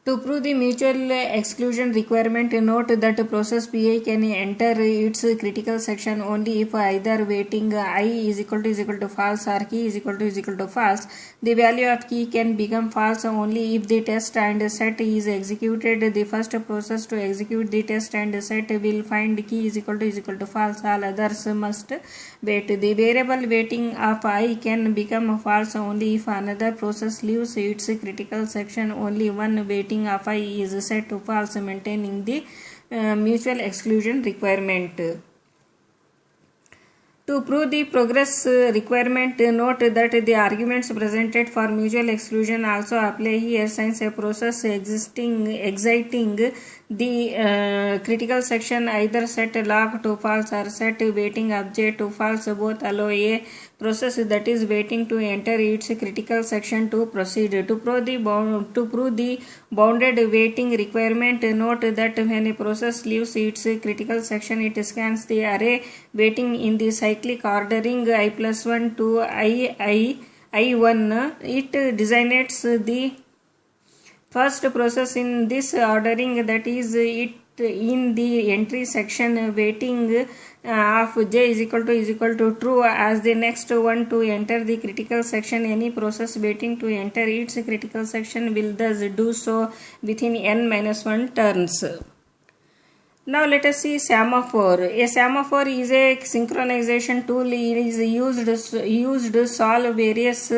To prove the mutual exclusion requirement, note that process Pi can enter its critical section only if either weighting I is equal to false or key is equal to false. The value of key can become false only if the test and set is executed. The first process to execute the test and set will find key is equal to false. All others must wait. The variable weighting of I can become false only if another process leaves its critical section. Only one weighting of I is set to false, maintaining the mutual exclusion requirement. To prove the progress requirement, note that the arguments presented for mutual exclusion also apply here, since a process exiting the critical section either set lock to false or set waiting object to false. Both allow a process that is waiting to enter its critical section to proceed. To prove the bounded waiting requirement, note that when a process leaves its critical section, it scans the array waiting in the cyclic ordering I+1 to I1. It designates the first process in this ordering, that is, it in the entry section waiting of j is equal to true as the next one to enter the critical section. Any process waiting to enter its critical section will thus do so within n-1 turns. Now let us see semaphore. A semaphore is a synchronization tool. It is used to solve various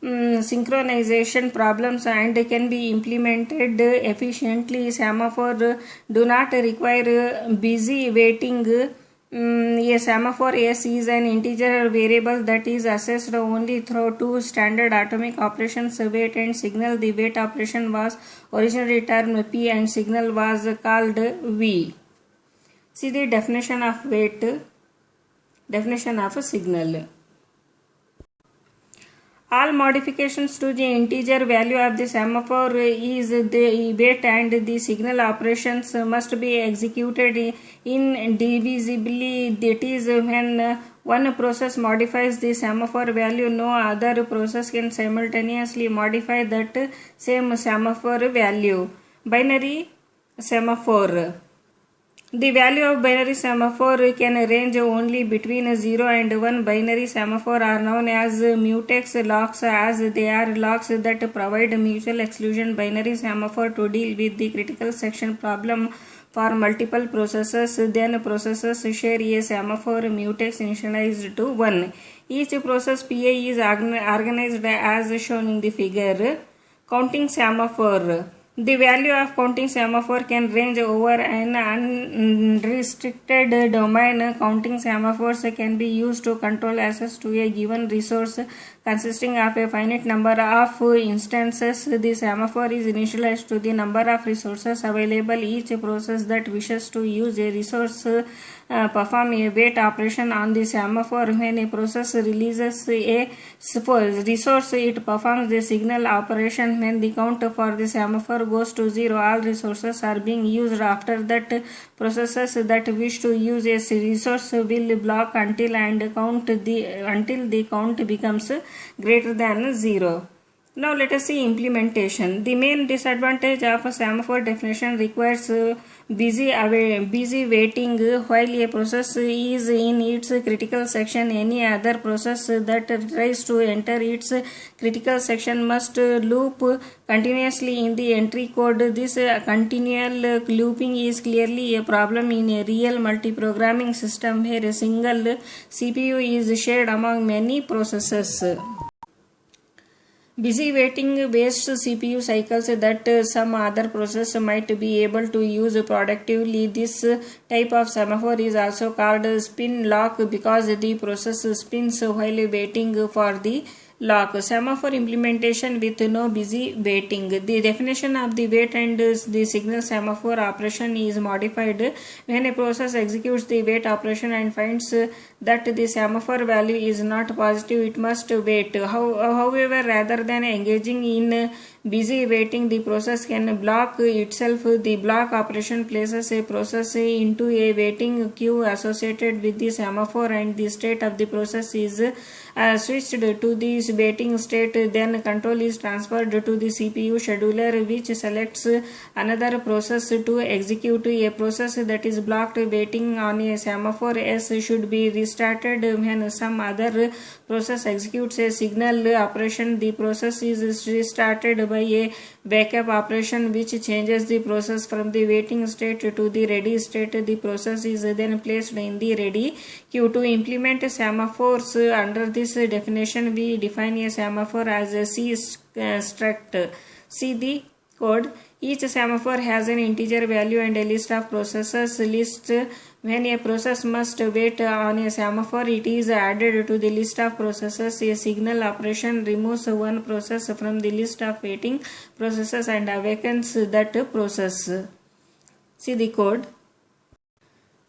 synchronization problems and can be implemented efficiently. Semaphore do not require busy waiting. A semaphore S is an integer variable that is assessed only through two standard atomic operations, wait and signal. The wait operation was originally termed P and signal was called V. See the definition of wait, definition of a signal. All modifications to the integer value of the semaphore is the wait and the signal operations must be executed indivisibly. That is, when one process modifies the semaphore value, no other process can simultaneously modify that same semaphore value. Binary semaphore. The value of binary semaphore can range only between 0 and 1. Binary semaphore are known as mutex locks, as they are locks that provide mutual exclusion. Binary semaphore to deal with the critical section problem for multiple processes. Then processes share a semaphore mutex initialized to 1. Each process PA is organized as shown in the figure. Counting semaphore. The value of counting semaphore can range over an unrestricted domain. Counting semaphores can be used to control access to a given resource consisting of a finite number of instances. The semaphore is initialized to the number of resources available. Each process that wishes to use a resource perform a wait operation on the semaphore. When a process releases a resource, it performs the signal operation. When the count for the semaphore goes to 0, all resources are being used. After that, processes that wish to use a resource will block until the count becomes greater than 0. Now let us see implementation. The main disadvantage of a semaphore definition requires busy waiting while a process is in its critical section. Any other process that tries to enter its critical section must loop continuously in the entry code. This continual looping is clearly a problem in a real multi-programming system where a single CPU is shared among many processes. Busy waiting wastes CPU cycles that some other process might be able to use productively. This type of semaphore is also called spin lock because the process spins while waiting for the lock. Semaphore implementation with no busy waiting. The definition of the wait and the signal semaphore operation is modified when a process executes the wait operation and finds that the semaphore value is not positive. It must wait. However, rather than engaging in busy waiting, the process can block itself. The block operation places a process into a waiting queue associated with the semaphore, and the state of the process is switched to the waiting state, then control is transferred to the CPU scheduler, which selects another process to execute. A process that is blocked waiting on a semaphore S should be restarted when some other process executes a signal operation. The process is restarted by a backup operation which changes the process from the waiting state to the ready state. The process is then placed in the ready queue. To implement semaphores under this definition, we define a semaphore as a C struct. See the code. Each semaphore has an integer value and a list of processes. List. When a process must wait on a semaphore, it is added to the list of processes. A signal operation removes one process from the list of waiting processes and awakens that process. See the code.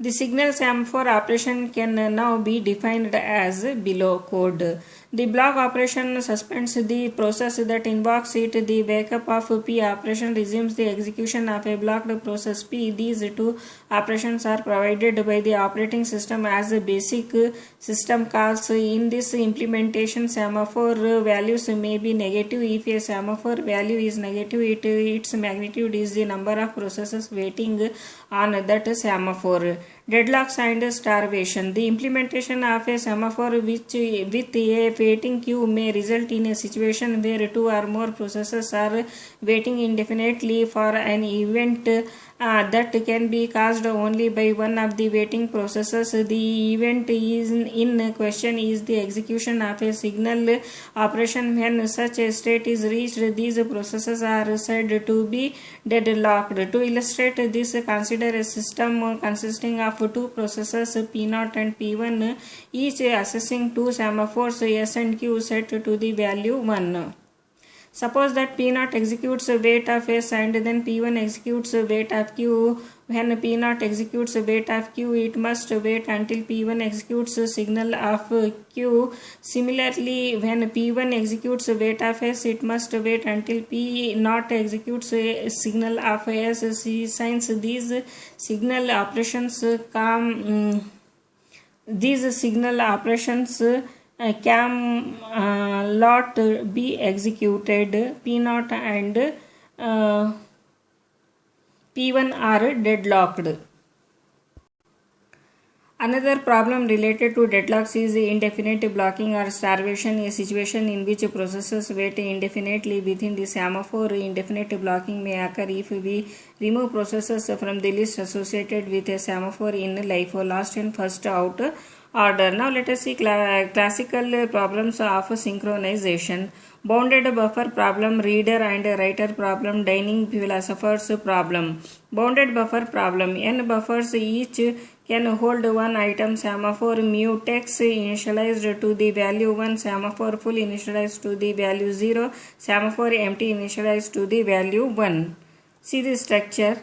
The signal semaphore operation can now be defined as below code. The block operation suspends the process that invokes it. The backup of P operation resumes the execution of a blocked process P. These two operations are provided by the operating system as basic system calls. In this implementation, semaphore values may be negative. If a semaphore value is negative, its magnitude is the number of processes waiting on that semaphore. Deadlocks and starvation. The implementation of a semaphore with a waiting queue may result in a situation where two or more processes are waiting indefinitely for an event that can be caused only by one of the waiting processes. The event is in question is the execution of a signal operation. When such a state is reached, these processes are said to be deadlocked. To illustrate this, consider a system consisting of two processes P0 and P1, each accessing two semaphores S and Q set to the value 1. Suppose that P0 executes wait of S and then P1 executes wait of Q. When P0 executes wait of Q, it must wait until P1 executes signal of Q. Similarly, when P1 executes wait of S, it must wait until P0 executes a signal of S. Since these signal operations cannot be executed, P0 and P1 are deadlocked. Another problem related to deadlocks is indefinite blocking or starvation, a situation in which processes wait indefinitely within the semaphore. Indefinite blocking may occur if we remove processes from the list associated with a semaphore in LIFO, last in first out order. Now let us see classical problems of synchronization. Bounded buffer problem, reader and writer problem, dining philosopher's problem. Bounded buffer problem. N buffers each can hold one item. Semaphore mutex initialized to the value 1, semaphore full initialized to the value 0, semaphore empty initialized to the value 1. See the structure.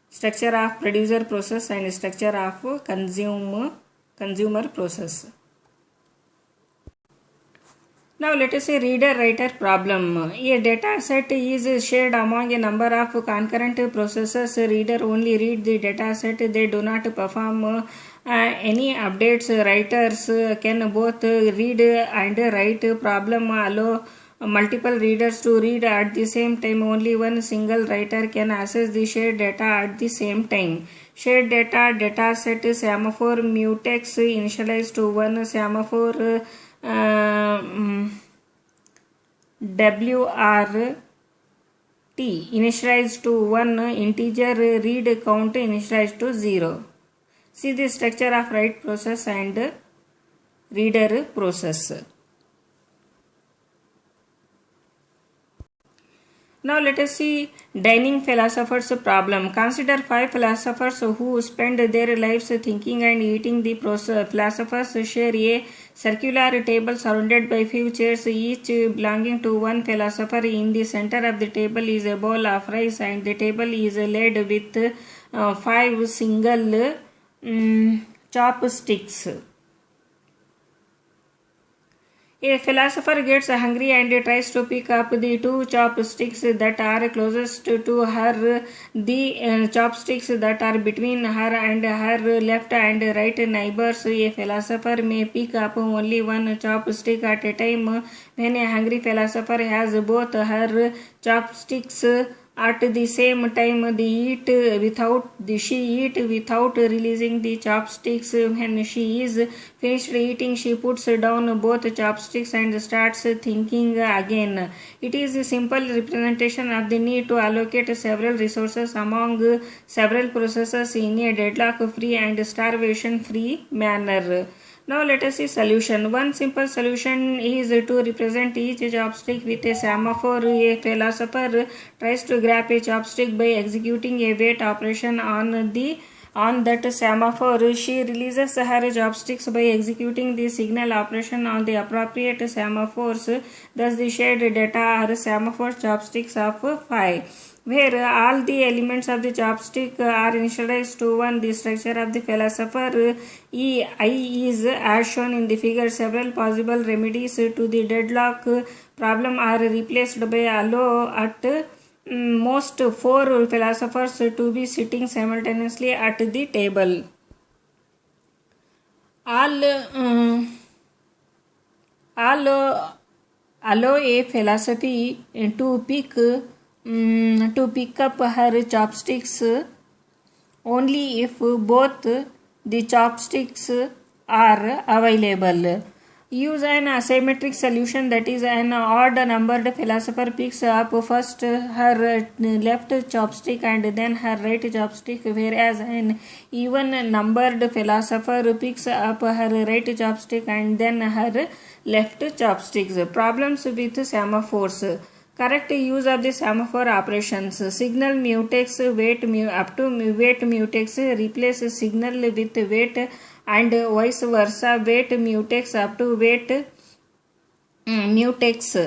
Structure of producer process and structure of consumer process. Now let us say reader-writer problem. A data set is shared among a number of concurrent processes. Reader only read the data set. They do not perform any updates. Writers can both read and write. Problem allow multiple readers to read at the same time. Only one single writer can access the shared data at the same time. Shared data set semaphore mutex initialized to 1, semaphore WRT initialized to 1, integer read count initialized to 0. See the structure of write process and reader process. Now let us see dining philosophers problem. Consider 5 philosophers who spend their lives thinking and eating. The philosophers share a circular table surrounded by 5 chairs, each belonging to one philosopher. In the center of the table is a bowl of rice and the table is laid with 5 single chopsticks. A philosopher gets hungry and tries to pick up the two chopsticks that are closest to her, the chopsticks that are between her and her left and right neighbors. A philosopher may pick up only one chopstick at a time. When a hungry philosopher has both her chopsticks at the same time, she eat without releasing the chopsticks. When she is finished eating, she puts down both chopsticks and starts thinking again. It is a simple representation of the need to allocate several resources among several processes in a deadlock-free and starvation-free manner. Now let us see solution. One simple solution is to represent each chopstick with a semaphore. A philosopher tries to grab a chopstick by executing a weight operation on that semaphore. She releases her chopsticks by executing the signal operation on the appropriate semaphores. Thus the shared data are semaphore chopsticks of 5. Where all the elements of the chopstick are initialized to 1. The structure of the philosopher I is as shown in the figure. Several possible remedies to the deadlock problem are replaced by allow at most 4 philosophers to be sitting simultaneously at the table. Allow a philosophy to pick up her chopsticks only if both the chopsticks are available. Use an asymmetric solution, that is, an odd numbered philosopher picks up first her left chopstick and then her right chopstick, whereas an even numbered philosopher picks up her right chopstick and then her left chopsticks. Problems with semaphores. Correct use of the semaphore operations. Signal mutex up to wait mutex replace signal with wait and vice versa. Wait mutex up to wait mutex.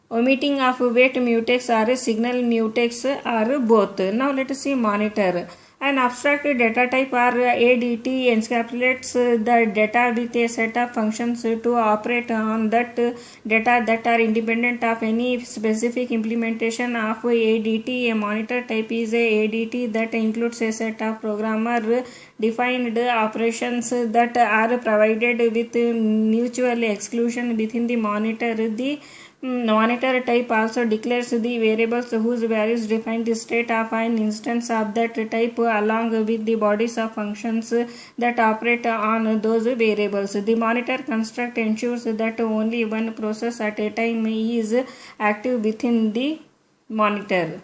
Omitting of wait mutex or signal mutex are both. Now let us see monitor. An abstract data type or ADT encapsulates the data with a set of functions to operate on that data that are independent of any specific implementation of ADT. A monitor type is a ADT that includes a set of programmer defined operations that are provided with mutual exclusion within the monitor. The monitor type also declares the variables whose values define the state of an instance of that type along with the bodies of functions that operate on those variables. The monitor construct ensures that only one process at a time is active within the monitor.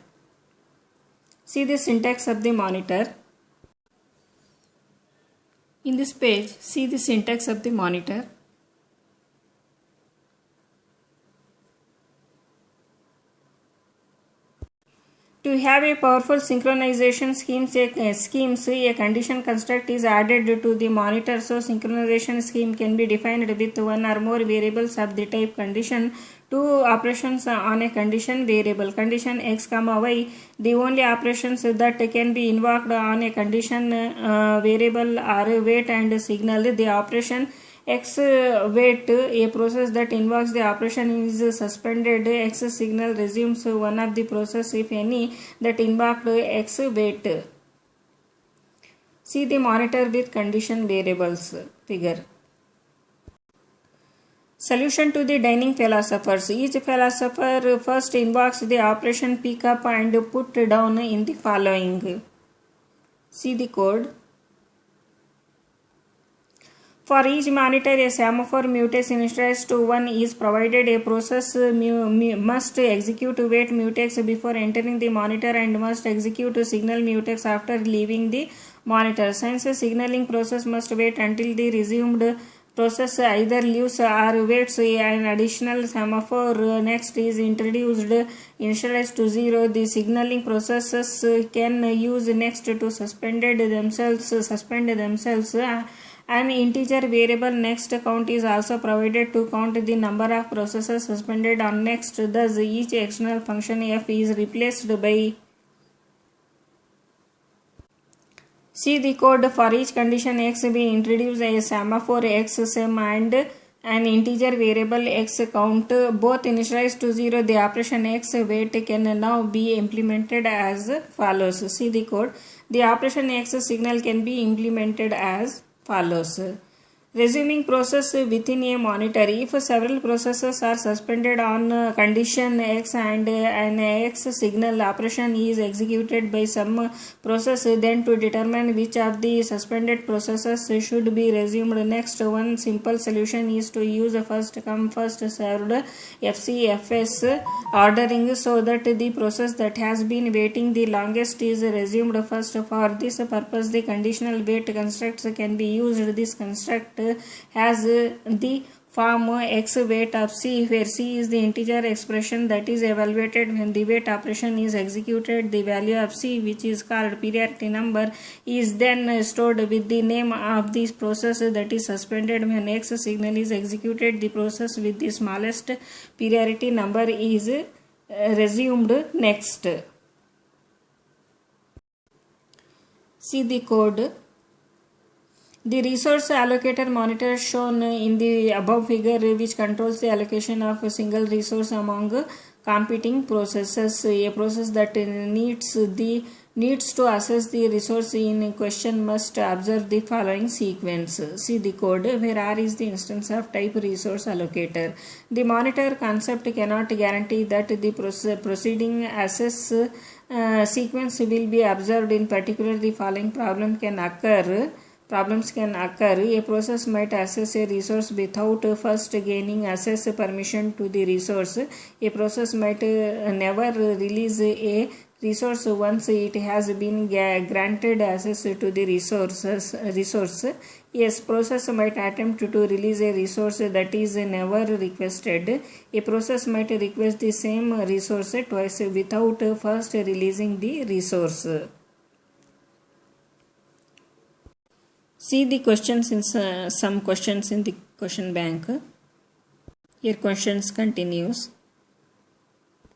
See the syntax of the monitor. In this page, see the syntax of the monitor. To have a powerful synchronization schemes, a condition construct is added to the monitor, so synchronization scheme can be defined with one or more variables of the type condition. 2 operations on a condition variable. Condition x, y. The only operations that can be invoked on a condition variable are wait and signal. The operation x wait, a process that invokes the operation, is suspended. X signal resumes one of the process, if any, that invoked x wait. See the monitor with condition variables figure. Solution to the dining philosophers. Each philosopher first invokes the operation pick up and put down in the following. See the code. For each monitor, a semaphore mutex initialized to 1 is provided. A process must execute wait mutex before entering the monitor and must execute signal mutex after leaving the monitor. Since a signaling process must wait until the resumed process either leaves or waits, an additional semaphore next is introduced initialized to 0. The signaling processes can use next to suspend themselves. An integer variable next count is also provided to count the number of processes suspended on next. Thus, each external function f is replaced by. See the code. For each condition x, we introduce a semaphore x sem and an integer variable x count both initialized to 0, the operation x wait can now be implemented as follows. See the code. The operation x signal can be implemented as follows. Resuming process within a monitor. If several processes are suspended on condition x and an x signal operation is executed by some process, then to determine which of the suspended processes should be resumed next, one simple solution is to use first come first served FCFS ordering, so that the process that has been waiting the longest is resumed first. For this purpose, the conditional wait constructs can be used. This construct has the form x wait of c, where c is the integer expression that is evaluated when the wait operation is executed. The value of c, which is called priority number, is then stored with the name of this process that is suspended when x signal is executed. The process with the smallest priority number is resumed next. See the code. The resource allocator monitor shown in the above figure, which controls the allocation of a single resource among competing processes. A process that needs to assess the resource in question must observe the following sequence. See the code, where R is the instance of type resource allocator. The monitor concept cannot guarantee that the proceeding assess sequence will be observed. In particular, the following problems can occur. A process might access a resource without first gaining access permission to the resource. A process might never release a resource once it has been granted access to the resource. A process might attempt to release a resource that is never requested. A process might request the same resource twice without first releasing the resource. See the questions in some questions in the question bank. Here questions continues.